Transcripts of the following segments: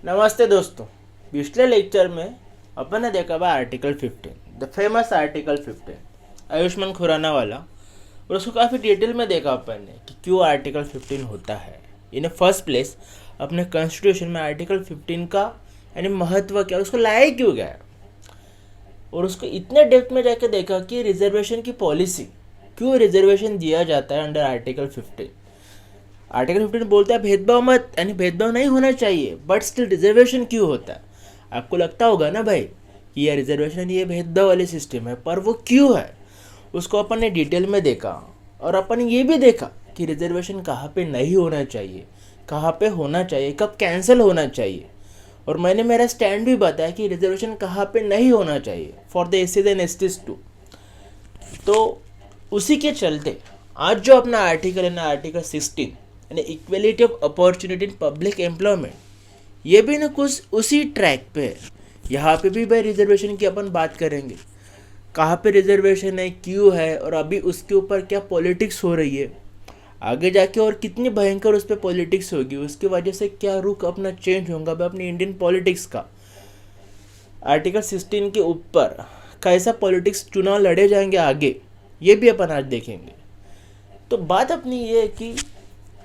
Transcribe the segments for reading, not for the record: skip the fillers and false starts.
नमस्ते दोस्तों। पिछले लेक्चर में अपन ने देखा हुआ article 15, the famous article 15 Ayushmann Khurrana वाला, और उसको काफ़ी डिटेल में देखा अपन ने कि क्यों आर्टिकल 15 होता है। इन फर्स्ट प्लेस अपने कॉन्स्टिट्यूशन में आर्टिकल 15 का यानी महत्व क्या, उसको लाया क्यों गया, और उसको इतने डेप्थ में जाके देखा कि रिजर्वेशन की पॉलिसी, क्यों रिजर्वेशन दिया जाता है अंडर आर्टिकल 15। आर्टिकल 15 बोलता है भेदभाव मत, यानी भेदभाव नहीं होना चाहिए, बट स्टिल रिजर्वेशन क्यों होता है। आपको लगता होगा ना भाई कि ये रिजर्वेशन ये भेदभाव वाली सिस्टम है, पर वो क्यों है उसको अपन ने डिटेल में देखा। और अपन ने ये भी देखा कि रिजर्वेशन कहाँ पे नहीं होना चाहिए, कहाँ पे होना चाहिए, कब कैंसिल होना चाहिए। और मैंने मेरा स्टैंड भी बताया कि रिजर्वेशन कहाँ पे नहीं होना चाहिए फॉर द एससीज एंड एसटीज टू। तो उसी के चलते आज जो अपना आर्टिकल है ना, आर्टिकल 16 यानी equality of opportunity in public employment, ये भी ना कुछ उसी ट्रैक पे है। यहाँ पे भी भाई रिजर्वेशन की अपन बात करेंगे, कहाँ पे रिजर्वेशन है, क्यों है, और अभी उसके ऊपर क्या पॉलिटिक्स हो रही है, आगे जाके और कितनी भयंकर उस पर पॉलिटिक्स होगी, उसकी वजह से क्या रुख अपना चेंज होगा भाई अपनी इंडियन पॉलिटिक्स का। आर्टिकल 16 के ऊपर कैसा पॉलिटिक्स चुनाव लड़े जाएंगे आगे, ये भी अपन आज देखेंगे। तो बात अपनी ये है कि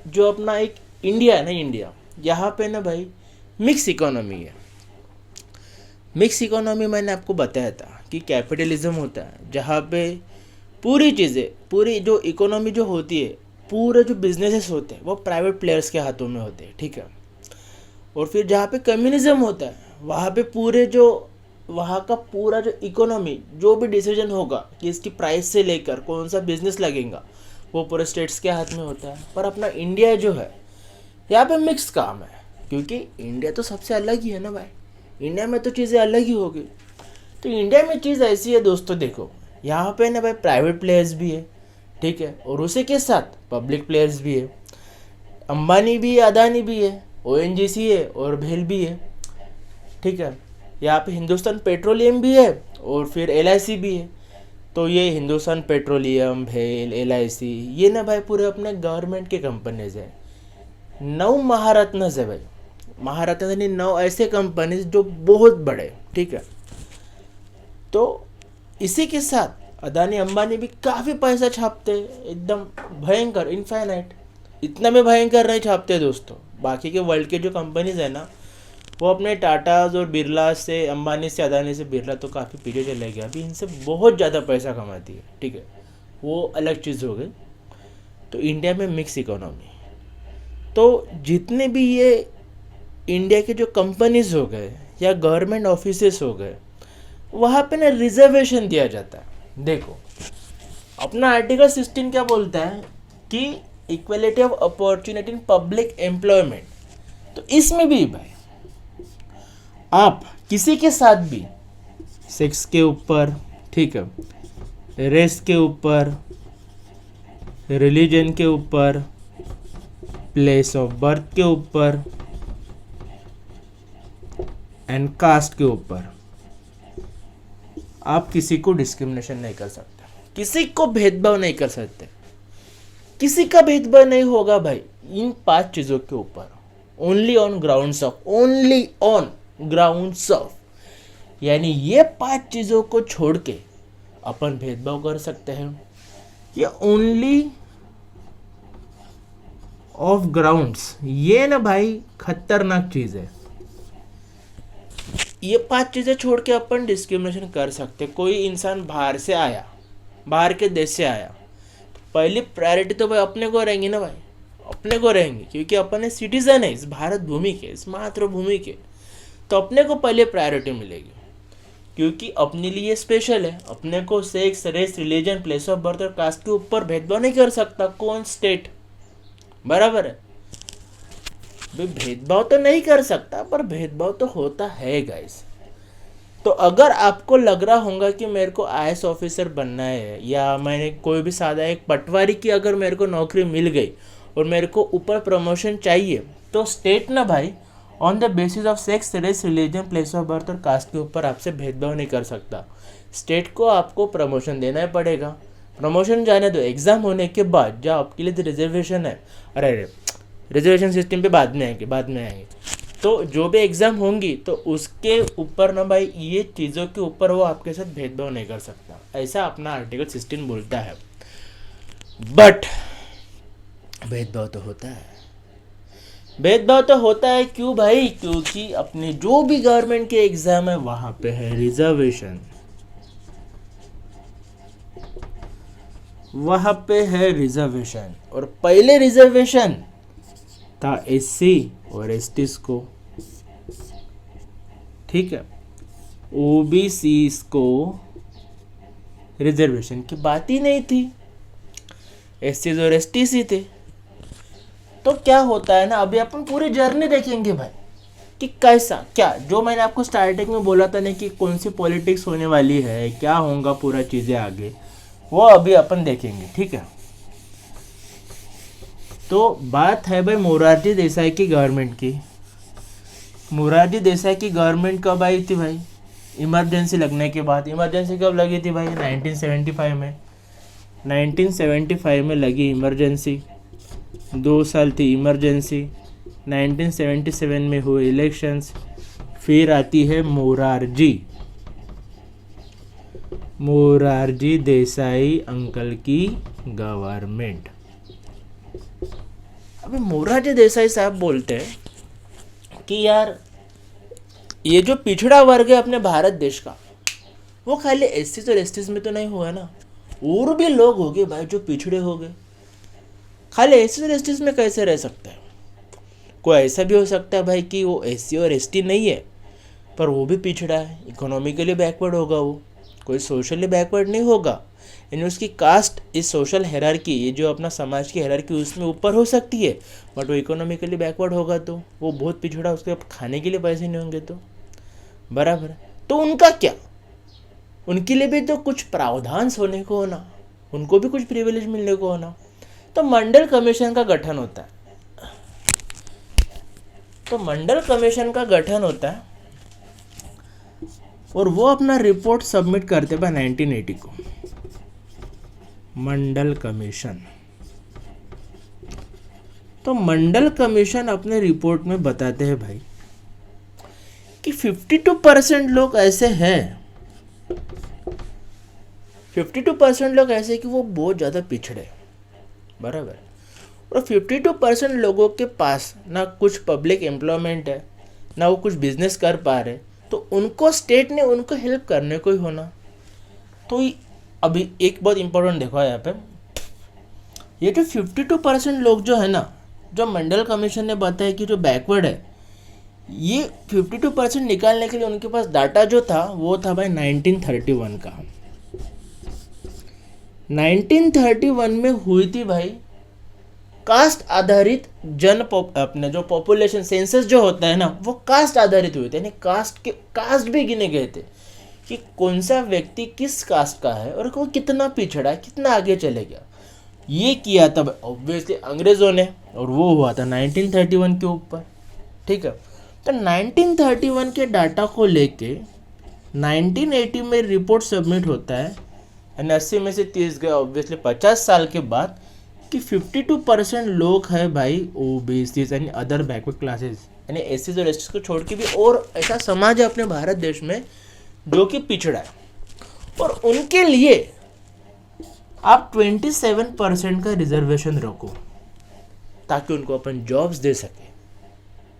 जो अपना एक इंडिया है ना, इंडिया यहाँ पे ना भाई मिक्स इकोनॉमी है। मिक्स इकोनॉमी मैंने आपको बताया था कि कैपिटलिज्म होता है जहाँ पे पूरी चीज़ें, पूरी जो इकोनॉमी जो होती है, पूरे जो बिजनेसेस होते हैं वो प्राइवेट प्लेयर्स के हाथों में होते हैं, ठीक है। और फिर जहाँ पे कम्युनिज्म होता है वहाँ पे पूरे जो वहाँ का पूरा जो इकोनॉमी, जो भी डिसीजन होगा कि इसकी प्राइस से लेकर कौन सा बिजनेस लगेगा, वो पूरे स्टेट्स के हाथ में होता है। पर अपना इंडिया जो है यहाँ पे मिक्स काम है, क्योंकि इंडिया तो सबसे अलग ही है ना भाई, इंडिया में तो चीज़ें अलग ही होगी। तो इंडिया में चीज़ ऐसी है दोस्तों, देखो यहाँ पे ना भाई प्राइवेट प्लेयर्स भी है, ठीक है, और उसी के साथ पब्लिक प्लेयर्स भी है। अंबानी भी है, अदानी भी है, ओएनजीसी है और भेल भी है, ठीक है। यहाँ पे हिंदुस्तान पेट्रोलियम भी है और फिर एलआईसी भी है। तो ये हिंदुस्तान पेट्रोलियम, भेल, एलआईसी, ये ना भाई पूरे अपने गवर्नमेंट के कंपनीज है। 9 महारत्नस है भाई, महारत्न यानी 9 ऐसे कंपनीज जो बहुत बड़े, ठीक है। तो इसी के साथ अदानी अंबानी भी काफ़ी पैसा छापते हैं, एकदम भयंकर, इनफाइनाइट। इतना भी भयंकर नहीं छापते दोस्तों। बाकी के वर्ल्ड के जो कंपनीज है ना, वो अपने टाटाज और बिरला से, अंबानी से, अदानी से, बिरला तो काफ़ी पीछे चले गया, अभी इनसे बहुत ज़्यादा पैसा कमाती है, ठीक है, वो अलग चीज़ हो गई। तो इंडिया में मिक्स इकोनॉमी, तो जितने भी ये इंडिया के जो कंपनीज हो गए या गवर्नमेंट ऑफिसेस हो गए, वहाँ पे ना रिजर्वेशन दिया जाता है। देखो अपना आर्टिकल 16 क्या बोलता है कि equality of opportunity in public employment. तो इसमें भी भाई आप किसी के साथ भी सेक्स के ऊपर, ठीक है, रेस के ऊपर, रिलीजन के ऊपर, प्लेस ऑफ बर्थ के ऊपर एंड कास्ट के ऊपर आप किसी को डिस्क्रिमिनेशन नहीं कर सकते, किसी को भेदभाव नहीं कर सकते, किसी का भेदभाव नहीं होगा भाई इन 5 चीज़ों के ऊपर। Only on grounds of, only on grounds of, यानी ये 5 चीज़ों को छोड़ के अपन भेदभाव कर सकते हैं। ये ओनली ऑफ ग्राउंड्स, ये ना भाई खतरनाक चीज़ है। ये 5 चीज़ें छोड़ के अपन डिस्क्रिमिनेशन कर सकते। कोई इंसान बाहर से आया, बाहर के देश से आया, पहली प्रायोरिटी तो भाई अपने को रहेंगी ना भाई, अपने को रहेंगी, क्योंकि अपन सिटीजन है इस भारत भूमि के, इस मातृभूमि के। तो अपने को पहले प्रायोरिटी मिलेगी, क्योंकि अपने लिए स्पेशल है। अपने को sex, race, religion, place of birth और कास्ट के ऊपर भेदभाव नहीं कर सकता कौन स्टेट, बराबर है भाई। भेदभाव तो नहीं कर सकता, पर भेदभाव तो होता है गाइस। तो अगर आपको लग रहा होगा कि मेरे को आईएएस ऑफिसर बनना है, या मैंने कोई भी सादा एक पटवारी की अगर मेरे को नौकरी मिल गई और मेरे को ऊपर प्रमोशन चाहिए, तो स्टेट ना भाई on the basis of sex, race, religion, place of birth और कास्ट के ऊपर आपसे भेदभाव नहीं कर सकता। स्टेट को आपको प्रमोशन देना ही पड़ेगा। प्रमोशन जाने दो, एग्ज़ाम होने के बाद जो आपके लिए रिजर्वेशन है, अरे रिजर्वेशन सिस्टम पे बाद में आएंगे। तो जो भी एग्ज़ाम होंगी तो उसके ऊपर ना भाई ये चीज़ों के ऊपर वो आपके साथ भेदभाव नहीं कर सकता, ऐसा अपना आर्टिकल 16 बोलता है। बट भेदभाव तो होता है, भेदभाव तो होता है। क्यों भाई? क्योंकि अपने जो भी गवर्नमेंट के एग्जाम है वहां पे है रिजर्वेशन, वहां पे है रिजर्वेशन। और पहले रिजर्वेशन था एससी और एसटी को, ठीक है। ओबीसी को रिजर्वेशन की बात ही नहीं थी, एससी और एसटी थे। तो क्या होता है ना, अभी अपन पूरी जर्नी देखेंगे भाई कि कैसा क्या, जो मैंने आपको स्टार्टिंग में बोला था ना कि कौन सी पॉलिटिक्स होने वाली है, क्या होगा पूरा चीज़ें आगे, वो अभी अपन देखेंगे, ठीक है। तो बात है भाई मोरारजी देसाई की गवर्नमेंट की। मोरारजी देसाई की गवर्नमेंट कब आई थी भाई? इमरजेंसी लगने के बाद। इमरजेंसी कब लगी थी भाई? 1975 में। 1975 में लगी इमरजेंसी, 2 साल थी इमरजेंसी। 1977 में हुए इलेक्शंस, फिर आती है मोरारजी देसाई अंकल की गवर्नमेंट। अभी मोरारजी देसाई साहब बोलते हैं कि यार ये जो पिछड़ा वर्ग है अपने भारत देश का, वो खाली एससी और एसटी में तो नहीं हुआ ना, और भी लोग हो गए भाई जो पिछड़े हो गए। खाली एससी और एसटी में कैसे रह सकता है? कोई ऐसा भी हो सकता है भाई कि वो एससी और एसटी नहीं है पर वो भी पिछड़ा है, इकोनॉमिकली बैकवर्ड होगा, वो कोई सोशली बैकवर्ड नहीं होगा, यानी उसकी कास्ट इस सोशल हायरार्की, ये जो अपना समाज की हायरार्की उसमें ऊपर हो सकती है, बट वो इकोनॉमिकली बैकवर्ड होगा तो वो बहुत पिछड़ा, उसके खाने के लिए पैसे नहीं होंगे तो बराबर। तो उनका क्या, उनके लिए भी तो कुछ प्रावधान होने को होना, उनको भी कुछ प्रिविलेज मिलने को होना। तो मंडल कमीशन का गठन होता है। तो मंडल कमीशन का गठन होता है और वो अपना रिपोर्ट सबमिट करते हैं 1980 को। मंडल कमीशन, तो मंडल कमीशन अपने रिपोर्ट में बताते हैं भाई कि 52% लोग ऐसे हैं, 52% लोग ऐसे कि वो बहुत ज़्यादा पिछड़े, बराबर। और 52% लोगों के पास ना कुछ पब्लिक एम्प्लॉयमेंट है, ना वो कुछ बिजनेस कर पा रहे, तो उनको स्टेट ने उनको हेल्प करने को ही होना। तो अभी एक बहुत इंपॉर्टेंट देखो यहाँ पे, ये जो 52% लोग जो है ना, जो मंडल कमीशन ने बताया कि जो बैकवर्ड है, ये 52% निकालने के लिए उनके पास डाटा जो था वो था भाई 1931 का। 1931 में हुई थी भाई कास्ट आधारित अपने जो पॉपुलेशन सेंसस जो होता है ना, वो कास्ट आधारित हुए थे, यानी कास्ट भी गिने गए थे कि कौन सा व्यक्ति किस कास्ट का है और वो कितना पिछड़ा है, कितना आगे चले गया। ये किया तब ऑब्वियसली अंग्रेजों ने, और वो हुआ था 1931 के ऊपर, ठीक है। तो 1931 के डाटा को लेके 1980 में रिपोर्ट सबमिट होता है, यानी 80 में से 30 गए ऑब्वियसली 50 साल के बाद, कि 52% लोग हैं भाई ओबीसी यानी अदर बैकवर्ड क्लासेस, यानी एससी और एसटी को छोड़ के भी और ऐसा समाज है अपने भारत देश में जो कि पिछड़ा है, और उनके लिए आप 27% का रिजर्वेशन रखो ताकि उनको अपन जॉब्स दे सके,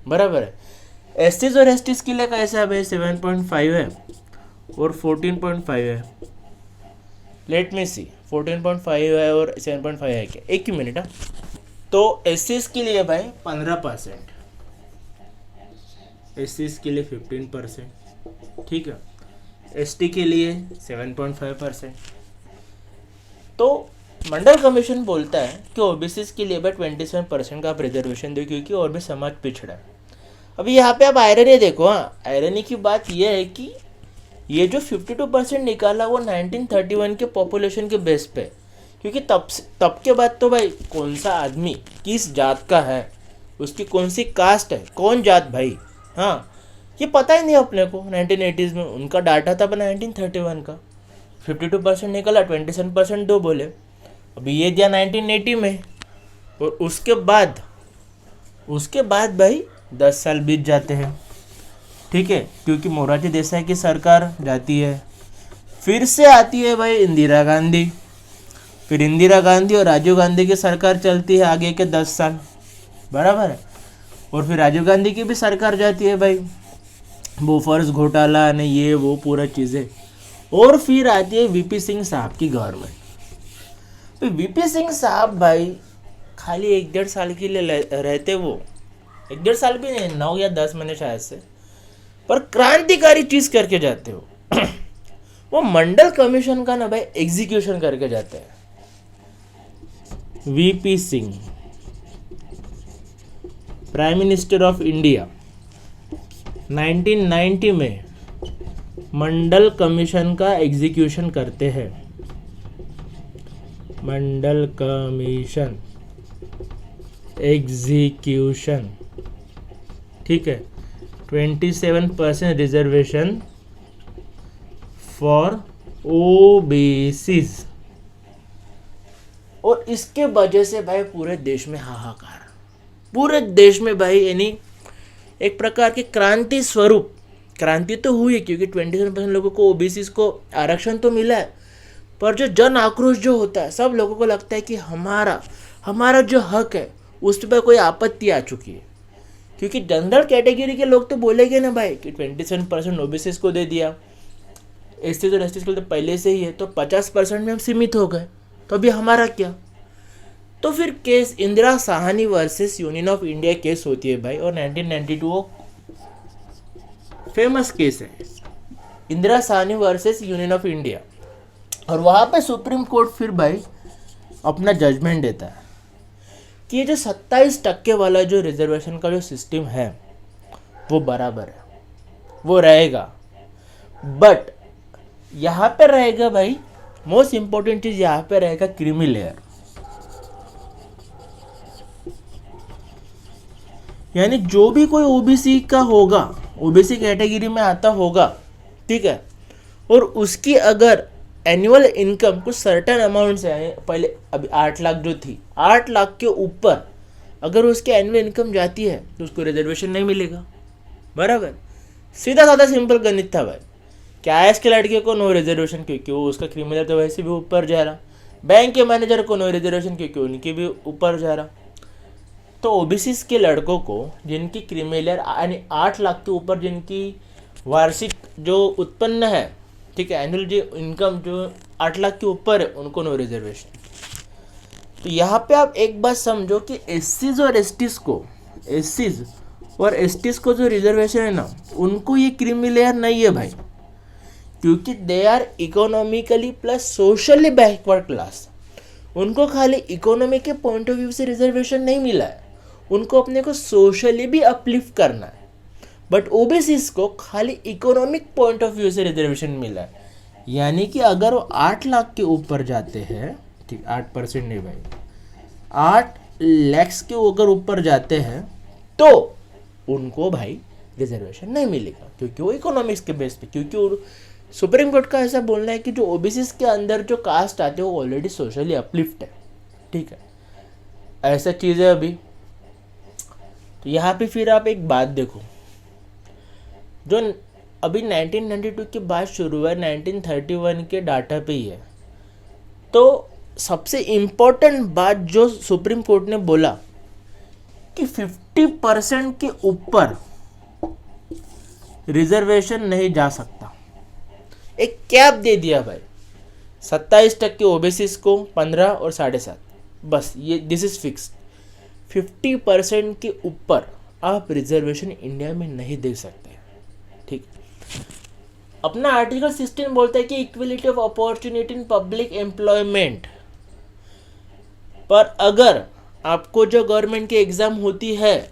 बराबर है। एससी और एसटी के लिए कैसा है भाई? 7.5 है और 14.5 है। लेट मी सी, 14.5 है और 7.5 है क्या? एक ही मिनट। तो एससी के लिए भाई 15%, एससी के लिए 15%, ठीक है। एसटी के लिए 7.5%। तो मंडल कमीशन बोलता है कि ओबीसी के लिए भाई 27% का आप रिजर्वेशन दो क्योंकि और भी समाज पिछड़ा है। अभी यहाँ पे आप आयरनी देखो, हाँ, आयरनी की बात यह है कि ये जो 52% निकाला वो 1931 के पॉपुलेशन के बेस पे, क्योंकि तब के बाद तो भाई कौन सा आदमी किस जात का है, उसकी कौन सी कास्ट है, कौन जात भाई, हाँ, ये पता ही नहीं अपने को। 1980s में उनका डाटा था 1931 का, 52% निकला, 27% दो बोले। अभी ये दिया 1980 में, और उसके बाद भाई 10 साल बीत जाते हैं, ठीक है, क्योंकि मोरारजी देसाई की सरकार जाती है, फिर से आती है भाई इंदिरा गांधी, फिर इंदिरा गांधी और राजीव गांधी की सरकार चलती है आगे के 10 साल, बराबर है, और फिर राजीव गांधी की भी सरकार जाती है भाई, बोफर्स घोटाला ने ये वो पूरा चीज़ें, और फिर आती है वीपी सिंह साहब की गवर्नमेंट। तो वीपी सिंह साहब भाई खाली 1-1.5 साल के लिए रहते, वो 1-1.5 साल भी नहीं, 9 या 10 महीने शायद से, पर क्रांतिकारी चीज़ करके जाते हो। वो मंडल कमीशन का ना भाई एग्जीक्यूशन करके जाते हैं। VP Singh prime minister of India 1990 में मंडल कमीशन का एग्जीक्यूशन करते हैं। मंडल कमीशन एग्जीक्यूशन, ठीक है, 27% रिजर्वेशन फॉर ओबीसीज, और इसके वजह से भाई पूरे देश में हाहाकार, पूरे देश में भाई, यानी एक प्रकार की क्रांति स्वरूप, क्रांति तो हुई है क्योंकि 27% लोगों को ओबीसी को आरक्षण तो मिला है, पर जो जन आक्रोश जो होता है, सब लोगों को लगता है कि हमारा जो हक है उस पर कोई आपत्ति आ चुकी है, क्योंकि जनरल कैटेगरी के लोग तो बोलेंगे ना भाई कि 27% ओबीसी को दे दिया, एसटी और एसटी को तो पहले से ही है, तो 50% में हम सीमित हो गए, तो अभी हमारा क्या। तो फिर case Indira Sahni versus union of India case होती है भाई, और 1992 वो फेमस केस है, Indira Sahni versus union of India, और वहाँ पे सुप्रीम कोर्ट फिर भाई अपना जजमेंट देता है कि ये जो 27% वाला जो रिजर्वेशन का जो सिस्टम है वो बराबर है, वो रहेगा, बट यहाँ पे रहेगा भाई, मोस्ट इंपॉर्टेंट चीज यहाँ पे रहेगा क्रीमी लेयर, यानी जो भी कोई ओबीसी का होगा, ओबीसी कैटेगरी में आता होगा, ठीक है, और उसकी अगर एनुअल इनकम कुछ सर्टेन अमाउंट से है, पहले अभी 8 लाख जो थी, 8 लाख के ऊपर अगर उसकी एनुअल इनकम जाती है तो उसको रिजर्वेशन नहीं मिलेगा, बराबर, सीधा साधा सिंपल गणित था भाई। क्या है, इसके लड़के को नो रिजर्वेशन क्योंकि वो उसका क्रिमिनल तो वैसे भी ऊपर जा रहा, बैंक के मैनेजर को नो रिजर्वेशन क्योंकि उनकी भी ऊपर जा रहा, तो ओबीसी के लड़कों को जिनकी क्रिमिनल यानी 8 लाख के ऊपर जिनकी वार्षिक जो उत्पन्न है, ठीक है, एनुअल जो इनकम जो 8 लाख के ऊपर है, उनको नो रिजर्वेशन। तो यहाँ पे आप एक बात समझो कि एससीज और एसटीज को जो रिजर्वेशन है ना, उनको ये क्रीमी लेयर नहीं है भाई, क्योंकि they are economically plus socially backward class, उनको खाली इकोनॉमी के पॉइंट ऑफ व्यू से रिजर्वेशन नहीं मिला है, उनको अपने को सोशली भी अपलिफ्ट करना है, बट ओबीसीज को खाली इकोनॉमिक पॉइंट ऑफ व्यू से रिजर्वेशन मिला है, यानी कि अगर वो 8 लाख के ऊपर जाते हैं, ठीक, 8% नहीं भाई, 8 लाख के अगर ऊपर जाते हैं तो उनको भाई रिजर्वेशन नहीं मिलेगा, क्योंकि वो इकोनॉमिक्स के बेस पे, क्योंकि सुप्रीम कोर्ट का ऐसा बोलना है कि जो ओबीसी के अंदर जो कास्ट आते हैं वो ऑलरेडी सोशली अपलिफ्ट है, ठीक है, ऐसा चीज़ है अभी। तो यहाँ पे फिर आप एक बात देखो, जो अभी 1992 के बाद शुरू हुआ, 1931 के डाटा पे ही है, तो सबसे इम्पोर्टेंट बात जो सुप्रीम कोर्ट ने बोला कि 50% के ऊपर रिजर्वेशन नहीं जा सकता, एक कैप दे दिया भाई, 27% ओबीसी को 15 और 7.5, बस ये दिस इज फिक्स्ड, 50% के ऊपर आप रिजर्वेशन इंडिया में नहीं दे सकते, ठीक। अपना आर्टिकल 16 बोलता है कि equality of opportunity in public employment, पर अगर आपको जो गवर्नमेंट की एग्जाम होती है,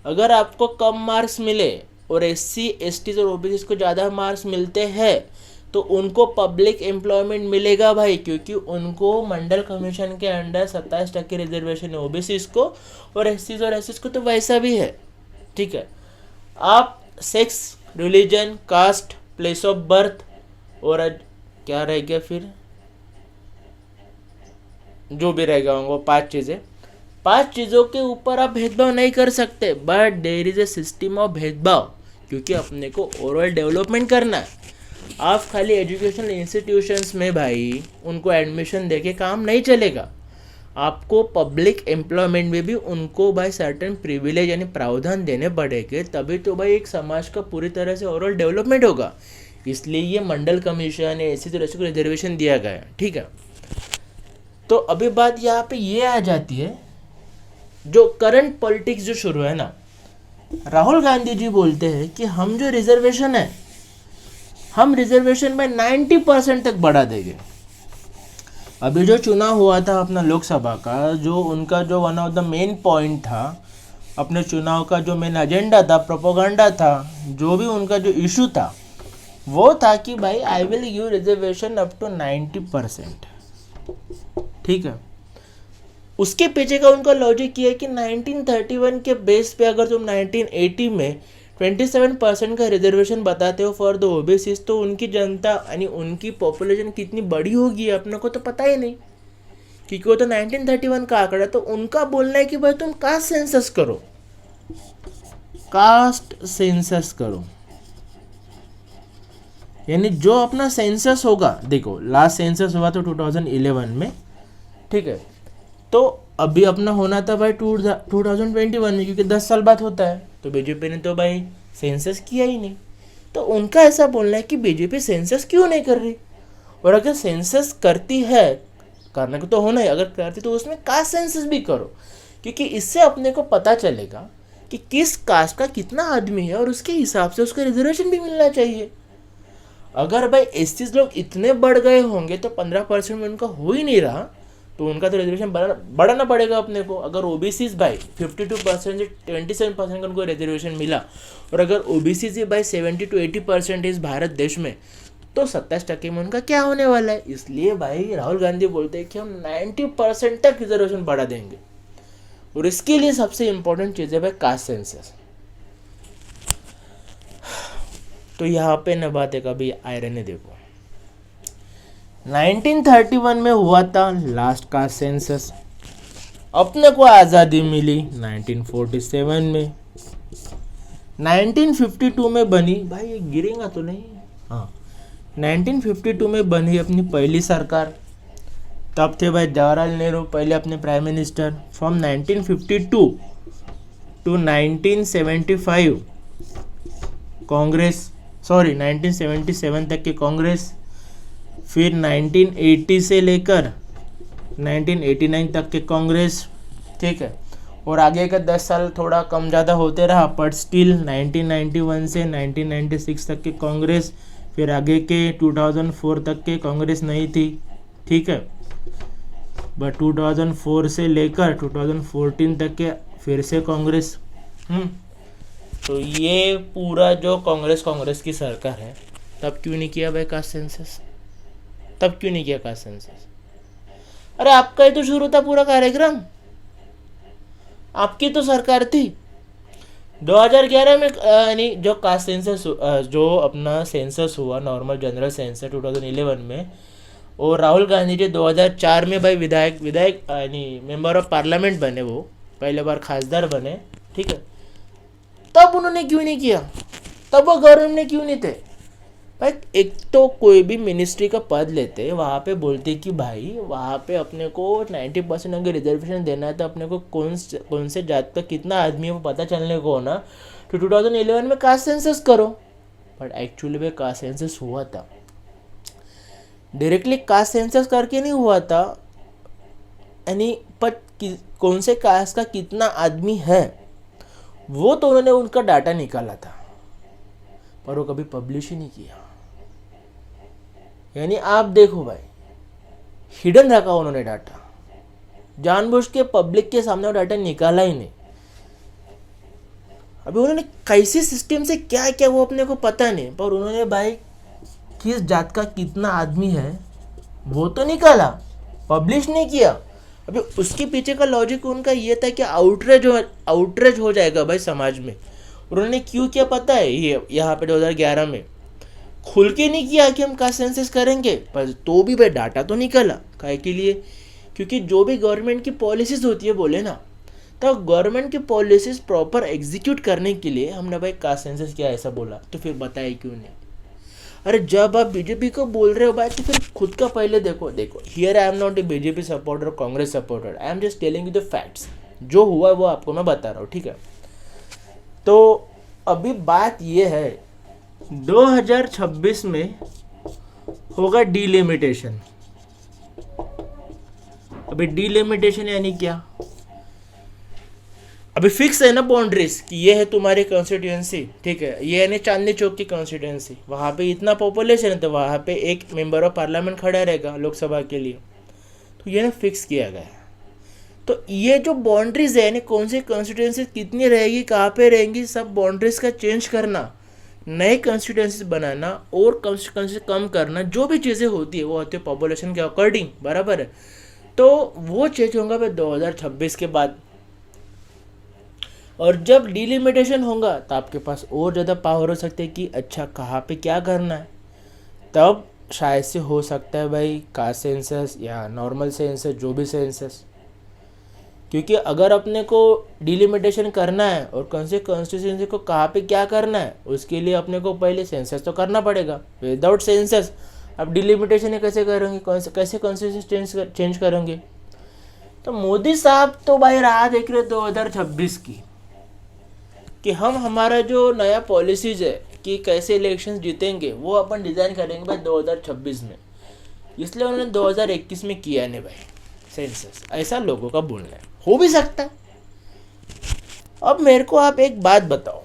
अगर आपको कम मार्क्स मिले और एससी एसटी और ओबीसी को ज़्यादा मार्क्स मिलते हैं तो उनको पब्लिक एम्प्लॉयमेंट मिलेगा भाई, क्योंकि उनको मंडल कमीशन के अंडर 27% रिजर्वेशन है ओबीसी को, और एससी और एससी को तो वैसा भी है, ठीक है। आप sex, religion, caste, place of birth और क्या रह गया फिर, जो भी रहेगा वो 5 चीज़ें, 5 चीज़ों के ऊपर आप भेदभाव नहीं कर सकते, but there is a system of भेदभाव, क्योंकि अपने को ओवरऑल डेवलपमेंट करना है। आप खाली एजुकेशनल इंस्टीट्यूशंस में भाई उनको एडमिशन देके काम नहीं चलेगा, आपको पब्लिक एम्प्लॉयमेंट में भी उनको भाई सर्टेन प्रिविलेज यानी प्रावधान देने पड़ेंगे, तभी तो भाई एक समाज का पूरी तरह से ओवरऑल डेवलपमेंट होगा। इसलिए ये मंडल कमीशन या ऐसी तरह से को रिजर्वेशन दिया गया है, ठीक है। तो अभी बात यहाँ पे ये आ जाती है, जो करंट पॉलिटिक्स जो शुरू है ना, राहुल गांधी जी बोलते हैं कि हम जो रिजर्वेशन है, हम रिजर्वेशन में 90% तक बढ़ा देंगे। अभी जो चुनाव हुआ था अपना लोकसभा का, जो उनका जो one of the main point था, अपने चुनाव का जो मेन एजेंडा था, प्रोपोगंडा था, जो भी उनका जो इशू था, वो था कि भाई I will give reservation up to 90%, ठीक है। उसके पीछे का उनका लॉजिक ये है कि 1931 के बेस पे अगर तुम 1980 में 27% का रिजर्वेशन बताते हो फॉर द ओबीसीज, तो उनकी जनता यानी उनकी पॉपुलेशन कितनी बड़ी होगी अपने को तो पता ही नहीं, क्योंकि वो तो 1931 का आंकड़ा। तो उनका बोलना है कि भाई तुम कास्ट सेंसस करो, कास्ट सेंसस करो, यानी जो अपना सेंसस होगा, देखो लास्ट सेंसस हुआ तो 2011 में, ठीक है। तो अभी अपना होना था भाई 2021 में, क्योंकि 10 साल बाद होता है। तो बीजेपी ने तो भाई सेंसस किया ही नहीं। तो उनका ऐसा बोलना है कि बीजेपी सेंसस क्यों नहीं कर रही, और अगर सेंसस करती है, करने को तो होना ही, अगर करती तो उसमें कास्ट सेंसस भी करो, क्योंकि इससे अपने को पता चलेगा कि किस कास्ट का कितना आदमी है और उसके हिसाब से उसका रिजर्वेशन भी मिलना चाहिए। अगर भाई 80 लोग इतने बढ़ गए होंगे तो 15% में उनका हो ही नहीं रहा, तो उनका तो रिजर्वेशन बढ़ाना पड़ेगा अपने को। अगर ओबीसी भाई 52% से 27% का उनको रिजर्वेशन मिला, और अगर ओबीसी से भाई 70 to 80% इस भारत देश में, तो 27% में उनका क्या होने वाला है। इसलिए भाई राहुल गांधी बोलते हैं कि हम 90% तक रिजर्वेशन बढ़ा देंगे, और इसके लिए सबसे इंपॉर्टेंट चीज़ है भाई कास्ट सेंसस। तो यहाँ पे न बात है, कभी आयरन देखो, 1931 में हुआ था लास्ट कास्ट सेंसस, अपने को आज़ादी मिली 1947 में, 1952 में बनी, भाई ये गिरेगा तो नहीं, हाँ 1952 में बनी अपनी पहली सरकार। तब थे भाई जवाहरलाल नेहरू पहले अपने prime minister. From 1952 to 1975 Congress, 1977 तक के कांग्रेस, फिर 1980 से लेकर 1989 तक के कांग्रेस, ठीक है। और आगे का 10 साल थोड़ा कम ज़्यादा होते रहा, बट स्टिल 1991 से 1996 तक के कांग्रेस, फिर आगे के 2004 तक के कांग्रेस नहीं थी, ठीक है। बट 2004 से लेकर 2014 तक के फिर से कांग्रेस। तो ये पूरा जो कांग्रेस की सरकार है, तब क्यों नहीं किया भाई कास्ट सेंसस, तब क्यों नहीं किया कास्ट सेंसस? अरे आपका ही तो शुरू था पूरा कार्यक्रम, आपकी तो सरकार थी। 2011 में यानी जो कास्ट सेंसस, जो अपना सेंसस हुआ नॉर्मल जनरल सेंसस 2011 में, और राहुल गांधी जी 2004 में भाई विधायक यानी मेंबर ऑफ पार्लियामेंट बने, वो पहले बार खासदार बने, ठीक है। तब उन्होंने क्यों नहीं किया, तब वो गवर्नमेंट में क्यों नहीं थे भाई? एक तो कोई भी मिनिस्ट्री का पद लेते, वहाँ पे बोलते कि भाई वहाँ पे अपने को 90% अगर रिजर्वेशन देना है तो अपने को कौन से जात का कितना आदमी है वो पता चलने को होना, तो 2011 में कास्ट सेंसस करो। बट एक्चुअली में कास्ट सेंसस हुआ था, डायरेक्टली कास्ट सेंसस करके नहीं हुआ था, यानी पर कौन से कास्ट का कितना आदमी है वो तो उन्होंने उनका डाटा निकाला था, पर वो कभी पब्लिश ही नहीं किया। यानी आप देखो भाई, हिडन रखा उन्होंने डाटा, जानबूझ के पब्लिक के सामने वो डाटा निकाला ही नहीं। अभी उन्होंने कैसे सिस्टम से क्या क्या वो अपने को पता नहीं, पर उन्होंने भाई किस जात का कितना आदमी है वो तो निकाला, पब्लिश नहीं किया। अभी उसके पीछे का लॉजिक उनका ये था कि आउटरेज हो जाएगा भाई समाज में। उन्होंने क्यों किया पता है? ये यहाँ पे 2011 में खुल के नहीं किया कि हम कास्ट सेंसस करेंगे, पर तो भी भाई डाटा तो निकला। काहे के लिए? क्योंकि जो भी गवर्नमेंट की पॉलिसीज होती है बोले ना, तो गवर्नमेंट की पॉलिसीज प्रॉपर एग्जीक्यूट करने के लिए हमने भाई कास्ट सेंसस किया, ऐसा बोला, तो फिर बताइए क्यों नहीं। अरे जब आप बीजेपी को बोल रहे हो भाई तो फिर खुद का पहले देखो। Here I am not a BJP supporter, Congress supporter, I am just telling you the facts. जो हुआ वो आपको मैं बता रहा हूँ, ठीक है। तो अभी बात ये है 2026 में होगा डिलिमिटेशन। अभी डिलिमिटेशन यानी क्या, अभी फिक्स है ना बाउंड्रीज कि ये है तुम्हारी कॉन्स्टिट्यूएंसी, ठीक है, ये यानी चांदनी चौक की कॉन्स्टिट्यूएंसी, वहाँ पे इतना पॉपुलेशन है तो वहाँ पे एक मेंबर ऑफ पार्लियामेंट खड़ा रहेगा लोकसभा के लिए, तो ये ना फिक्स किया गया है। तो ये जो बाउंड्रीज है यानी कौन सी कॉन्स्टिट्यूएंसी कितनी रहेगी, कहाँ पे रहेंगी, सब बाउंड्रीज का चेंज करना, नए कॉन्स्टिट्यूएंसी बनाना और कॉन्स्टिट्यूएंसी कम करना, जो भी चीज़ें होती है वो होती है पॉपुलेशन के अकॉर्डिंग, बराबर है। तो वो चेंज होगा भाई 2026 के बाद। और जब डिलिमिटेशन होगा तो आपके पास और ज़्यादा पावर हो सकती है कि अच्छा कहाँ पे क्या करना है, तब शायद से हो सकता है भाई कास्ट सेंसस या नॉर्मल सेंसस, जो भी सेंसस। क्योंकि अगर अपने को डिलिमिटेशन करना है और कौन से कॉन्स्टिट्यूंसी को कहाँ पे क्या करना है, उसके लिए अपने को पहले सेंसस तो करना पड़ेगा। विदाउट सेंसस अब डिलिमिटेशन कैसे करेंगे, कैसे कॉन्स्टिट्यूंसी चेंज करेंगे। तो मोदी साहब तो भाई राह देख रहे 2026 की, कि हम हमारा जो नया पॉलिसीज है कि कैसे इलेक्शंस जीतेंगे वो अपन डिज़ाइन करेंगे भाई 2026 में। इसलिए उन्होंने 2021 में किया नहीं भाई सेंसस, ऐसा लोगों का बोलना है। हो भी सकता है। अब मेरे को आप एक बात बताओ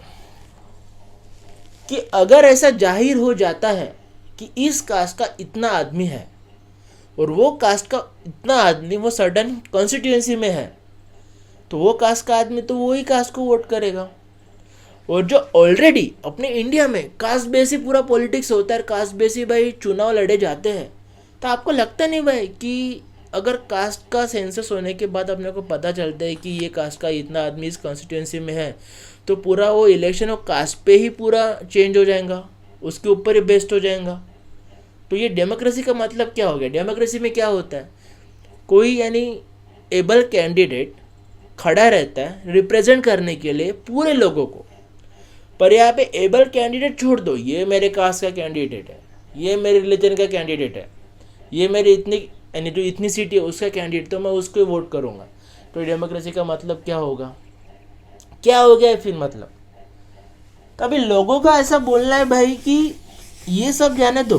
कि अगर ऐसा जाहिर हो जाता है कि इस कास्ट का इतना आदमी है और वो कास्ट का इतना आदमी वो सर्टन कॉन्स्टिट्यूएंसी में है, तो वो कास्ट का आदमी तो वही कास्ट को वोट करेगा। और जो ऑलरेडी अपने इंडिया में कास्ट बेस ही पूरा पॉलिटिक्स होता है, कास्ट बेस ही भाई चुनाव लड़े जाते हैं, तो आपको लगता नहीं भाई कि अगर कास्ट का सेंसस होने के बाद अपने को पता चलता है कि ये कास्ट का इतना आदमी इस कॉन्स्टिट्यूंसी में है, तो पूरा वो इलेक्शन और कास्ट पे ही पूरा चेंज हो जाएगा, उसके ऊपर ही बेस्ड हो जाएगा। तो ये डेमोक्रेसी का मतलब क्या हो गया। डेमोक्रेसी में क्या होता है, कोई यानी एबल कैंडिडेट खड़ा रहता है रिप्रेजेंट करने के लिए पूरे लोगों को। पर यहाँ पे एबल कैंडिडेट छोड़ दो, ये मेरे कास्ट का कैंडिडेट है, ये मेरे रिलीजन का कैंडिडेट है, ये मेरी इतनी यानी जो इतनी सीट है उसका कैंडिडेट, तो मैं उसको वोट करूँगा। तो डेमोक्रेसी का मतलब क्या होगा, क्या हो गया फिर मतलब। तभी लोगों का ऐसा बोलना है भाई कि ये सब जाने दो,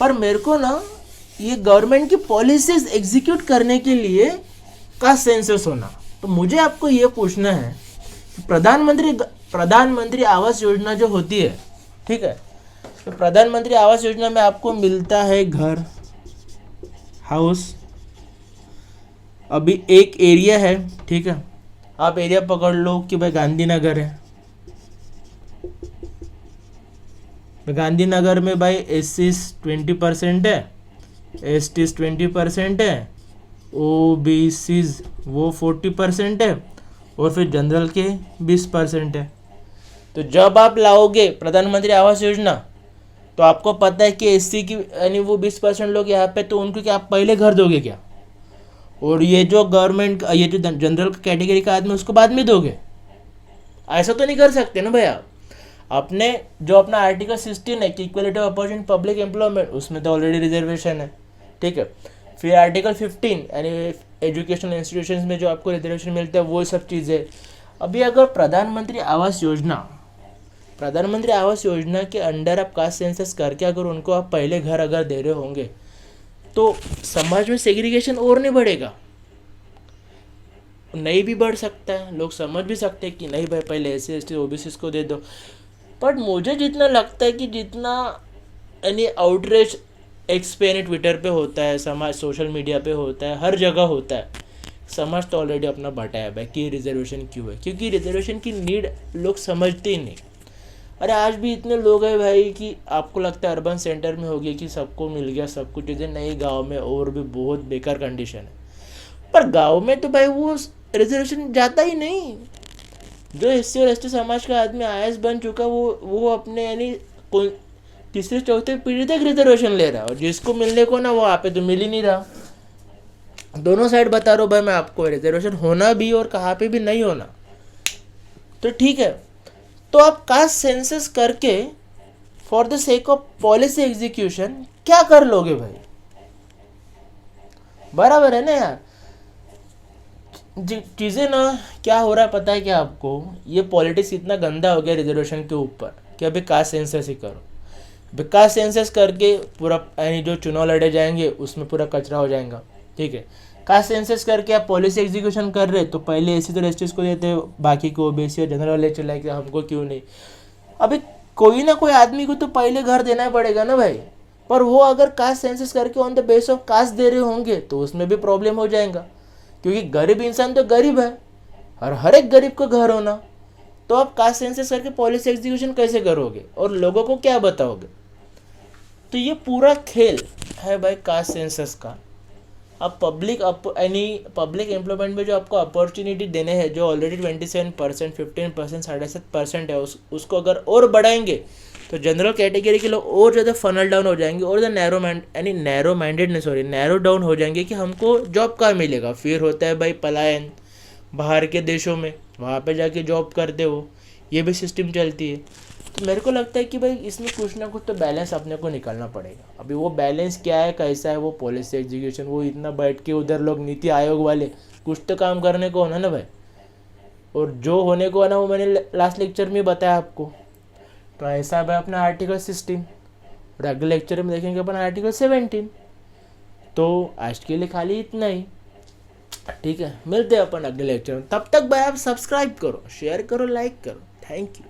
पर मेरे को ना ये गवर्नमेंट की पॉलिसीज एग्जीक्यूट करने के लिए कास्ट सेंसस होना। तो मुझे आपको ये पूछना है, प्रधानमंत्री आवास योजना जो होती है, ठीक है, तो प्रधानमंत्री आवास योजना में आपको मिलता है घर, हाउस। अभी एक एरिया है, ठीक है, आप एरिया पकड़ लो कि भाई गांधीनगर है। गांधीनगर में भाई एससीज 20% है, एसटीज 20% है, ओबीसीज वो 40% है, और फिर जनरल के 20% है। तो जब आप लाओगे प्रधानमंत्री आवास योजना, तो आपको पता है कि एससी की यानी वो 20% लोग यहाँ पे, तो उनको क्या आप पहले घर दोगे क्या, और ये जो गवर्नमेंट ये जो जनरल कैटेगरी का आदमी उसको बाद में दोगे। ऐसा तो नहीं कर सकते ना भैया। अपने जो अपना आर्टिकल 16 है कि equality of opportunity public employment, उसमें तो ऑलरेडी रिजर्वेशन है, ठीक है। फिर आर्टिकल 15 यानी एजुकेशनल इंस्टीट्यूशंस में जो आपको रिजर्वेशन मिलता है, वो सब चीज़ें। अभी अगर प्रधानमंत्री आवास योजना के अंडर आप कास्ट सेंसस करके अगर उनको आप पहले घर अगर दे रहे होंगे, तो समाज में सेग्रीगेशन और नहीं बढ़ेगा, नहीं भी बढ़ सकता है। लोग समझ भी सकते हैं कि नहीं भाई पहले एससी एसटी ओबीसी को दे दो। बट मुझे जितना लगता है कि जितना यानी आउटरीच एक्सपेन ट्विटर पे होता है, समाज सोशल मीडिया पे होता है, हर जगह होता है, समाज तो ऑलरेडी अपना बटाया है कि रिजर्वेशन क्यों है, क्योंकि रिजर्वेशन की नीड लोग समझते ही नहीं। अरे आज भी इतने लोग हैं भाई कि आपको लगता है अर्बन सेंटर में हो गया कि सबको मिल गया सब कुछ चीज़ें, नहीं गाँव में और भी बहुत बेकार कंडीशन है। पर गाँव में तो भाई वो रिजर्वेशन जाता ही नहीं। जो एससी और एसटी समाज का आदमी आईएएस बन चुका वो अपने यानी तीसरे चौथे पीढ़ी तक रिजर्वेशन ले रहा है, और जिसको मिलने को ना वो यहाँ पे तो मिल ही नहीं रहा। दोनों साइड बता रहा हूँ भाई मैं आपको, रिजर्वेशन होना भी और कहाँ पे भी नहीं होना, तो ठीक है। तो आप कास्ट सेंसस करके for the sake of policy execution क्या कर लोगे भाई? बराबर है ना यार। चीज़ें ना क्या हो रहा है पता है क्या आपको? ये पॉलिटिक्स इतना गंदा हो गया रिजर्वेशन के ऊपर कि अभी कास्ट सेंसस ही करो। विकास सेंसस करके पूरा यानी जो चुनाव लड़े जाएंगे उसमें पूरा कचरा हो जाएगा, ठीक है। कास्ट सेंसस करके आप पॉलिसी एग्जीक्यूशन कर रहे तो पहले एसी तो एसटी को देते, बाकी को ओबीसी और जनरल वाले चलाए कि हमको क्यों नहीं। अभी कोई ना कोई आदमी को तो पहले घर देना पड़ेगा ना भाई। पर वो अगर कास्ट सेंसस करके on the base of caste दे रहे होंगे तो उसमें भी प्रॉब्लम हो जाएगा, क्योंकि गरीब इंसान तो गरीब है और हर एक गरीब को घर होना। तो आप कास्ट सेंसस करके पॉलिसी एग्जीक्यूशन कैसे करोगे और लोगों को क्या बताओगे? तो ये पूरा खेल है भाई कास्ट सेंसस का। अब पब्लिक एम्प्लॉयमेंट में जो आपको अपॉर्चुनिटी देने हैं, जो ऑलरेडी 27%, 15%, 7.5% है, उसको अगर और बढ़ाएंगे तो जनरल कैटेगरी के लोग और ज़्यादा फनल डाउन हो जाएंगे और नैरो डाउन हो जाएंगे कि हमको जॉब कहाँ मिलेगा। फिर होता है भाई पलायन बाहर के देशों में, वहाँ पे जाके जॉब करते हो, ये भी सिस्टम चलती है। तो मेरे को लगता है कि भाई इसमें कुछ ना कुछ तो बैलेंस अपने को निकालना पड़ेगा। अभी वो बैलेंस क्या है, कैसा है, वो पॉलिसी एग्जीक्यूशन, वो इतना बैठ के उधर लोग नीति आयोग वाले कुछ तो काम करने को होना ना भाई। और जो होने को है ना वो मैंने लास्ट लेक्चर में बताया आपको। तो ऐसा है अपना आर्टिकल 16 और अगले लेक्चर में देखेंगे अपन आर्टिकल 17। तो आज के लिए खाली इतना ही, ठीक है। मिलते हैं अपन अगले लेक्चर में, तब तक भाई आप सब्सक्राइब करो, शेयर करो, लाइक करो। Thank you.